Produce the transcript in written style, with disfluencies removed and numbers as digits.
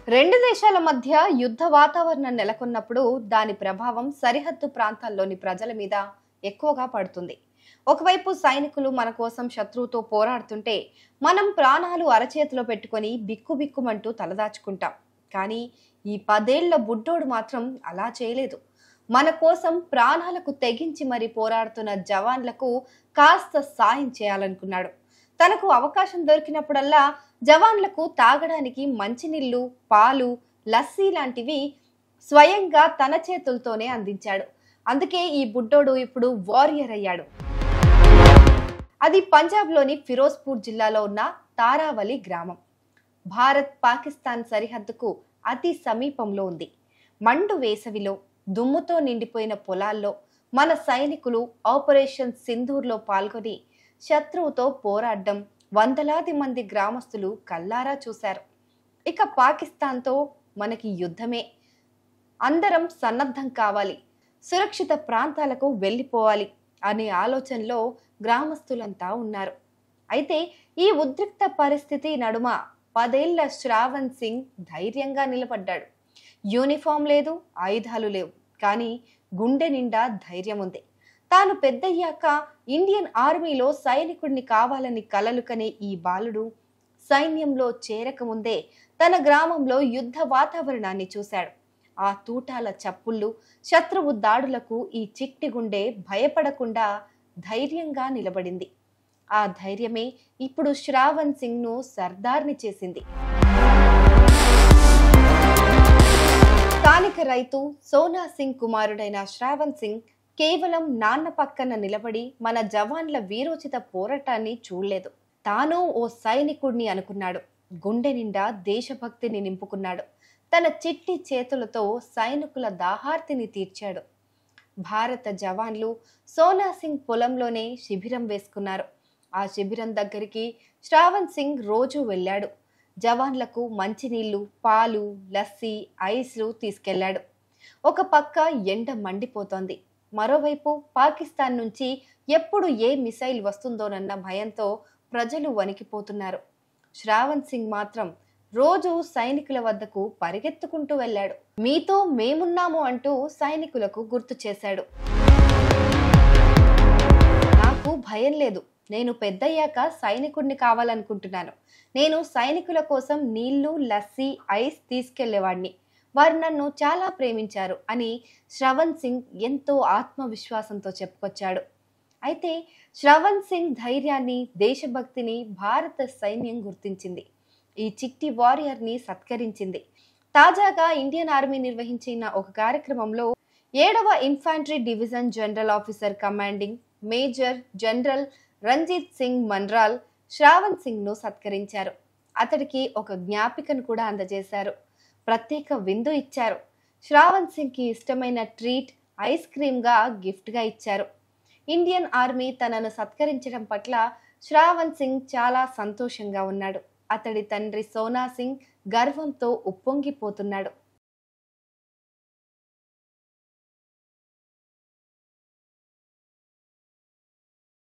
రెండు దేశాల మధ్య యుద్ధ వాతావరణం నెలకొన్నప్పుడు దాని ప్రభావం సరిహద్దు ప్రాంతాల్లోని ప్రజల మీద ఎక్కువగా పడుతుంది. ఒకవైపు సైనికులు మన కోసం శత్రువుతో పోరాడుతుంటే మనం ప్రాణాలు అరచేతిలో పెట్టుకొని బిక్కుబిక్కుమంటూ తలదాచుకుంటాం. కానీ ఈ 10 ఏళ్ల బుడ్డోడు మాత్రం అలా చేయలేదు. మన కోసం ప్రాణాలకు తెగించి మరి పోరాడుతున్న జవాన్లకు కాస్త సాయం చేయాలనుకున్నాడు. తనకు అవకాశం దొరికినప్పుడల్లా జవాన్లకు తాగడానికి మంచినీళ్లు, పాలు, లస్సీ లాంటివి స్వయంగా తన చేతులతోనే అందించాడు. అందుకే ఈ బుడ్డోడు ఇప్పుడు వారియర్ అయ్యాడు. అది పంజాబ్లోని ఫిరోజ్పూర్ జిల్లాలో ఉన్న తారావలి గ్రామం. భారత్ పాకిస్తాన్ సరిహద్దుకు అతి సమీపంలో ఉంది. మండు వేసవిలో దుమ్ముతో నిండిపోయిన పొలాల్లో మన సైనికులు ఆపరేషన్ సింధూర్లో పాల్గొని శత్రువుతో పోరాడడం వందలాది మంది గ్రామస్తులు కల్లారా చూశారు. ఇక పాకిస్తాన్తో మనకి యుద్ధమే, అందరం సన్నద్ధం కావాలి, సురక్షిత ప్రాంతాలకు వెళ్ళిపోవాలి అనే ఆలోచనలో గ్రామస్తులంతా ఉన్నారు. అయితే ఈ ఉద్రిక్త పరిస్థితి నడుమ 10 ఏళ్ల శ్రావణ్ సింగ్ ధైర్యంగా నిలబడ్డాడు. యూనిఫామ్ లేదు, ఆయుధాలు లేవు, కానీ గుండె నిండా ధైర్యం ఉంది. తాను పెద్దయ్యాక ఇండియన్ ఆర్మీలో సైనికుడిని కావాలని కలలు కనే ఈ బాలుడు సైన్యంలో చేరకముందే తన గ్రామంలో యుద్ధ వాతావరణాన్ని చూశాడు. ఆ తూటాల చప్పుళ్ళు, శత్రువు దాడులకు ఈ చిట్టి గుండె భయపడకుండా ధైర్యంగా నిలబడింది. ఆ ధైర్యమే ఇప్పుడు శ్రావణ్ సింగ్ ను సర్దార్ని చేసింది. స్థానిక రైతు సోనా సింగ్ కుమారుడైన శ్రావణ్ సింగ్ కేవలం నాన్న పక్కన నిలబడి మన జవాన్ల వీరోచిత పోరాటాన్ని చూడలేదు. తాను ఓ సైనికుడిని అనుకున్నాడు. గుండె నిండా దేశభక్తిని నింపుకున్నాడు. తన చిట్టి చేతులతో సైనికుల దాహార్తిని తీర్చాడు. భారత జవాన్లు సోనా సింగ్ పొలంలోనే శిబిరం వేసుకున్నారు. ఆ శిబిరం దగ్గరికి శ్రావణ్ సింగ్ రోజు వెళ్ళాడు. జవాన్లకు మంచినీళ్లు, పాలు, లస్సీ, ఐస్లు తీసుకెళ్లాడు. ఒక పక్క ఎండ మండిపోతోంది. మరోవైపు పాకిస్తాన్ నుంచి ఎప్పుడు ఏ మిసైల్ వస్తుందోనన్న భయంతో ప్రజలు వణికిపోతున్నారు. శ్రావణ్ సింగ్ మాత్రం రోజు సైనికుల వద్దకు పరిగెత్తుకుంటూ వెళ్ళాడు. మీతో మేమున్నాము అంటూ సైనికులకు గుర్తు చేశాడు. నాకు భయం లేదు, నేను పెద్దయ్యాక సైనికుడిని కావాలనుకుంటున్నాను. నేను సైనికుల కోసం నీళ్లు, లస్సీ, ఐస్ తీసుకెళ్లేవాడిని. వారు నన్ను చాలా ప్రేమించారు అని శ్రవణ్ సింగ్ ఎంతో ఆత్మవిశ్వాసంతో చెప్పుకొచ్చాడు. అయితే శ్రవణ్ సింగ్ ధైర్యాన్ని, దేశభక్తిని భారత సైన్యం గుర్తించింది. ఈ చిట్టి వారియర్ని సత్కరించింది. తాజాగా ఇండియన్ ఆర్మీ నిర్వహించిన ఒక కార్యక్రమంలో 7వ infantry division general officer commanding major general Ranjit Singh Manral Shravan Singh ను సత్కరించారు. అతడికి ఒక జ్ఞాపికను కూడా అందజేశారు. ప్రత్యేక విందు ఇచ్చారు. శ్రావణ్ సింగ్ కి ఇష్టమైన ట్రీట్ ఐస్ క్రీమ్ గా గిఫ్ట్ గా ఇచ్చారు. ఇండియన్ ఆర్మీ తనను సత్కరించడం పట్ల శ్రావణ్ సింగ్ చాలా సంతోషంగా ఉన్నాడు. అతడి తండ్రి సోనా సింగ్ గర్వంతో ఉప్పొంగిపోతున్నాడు.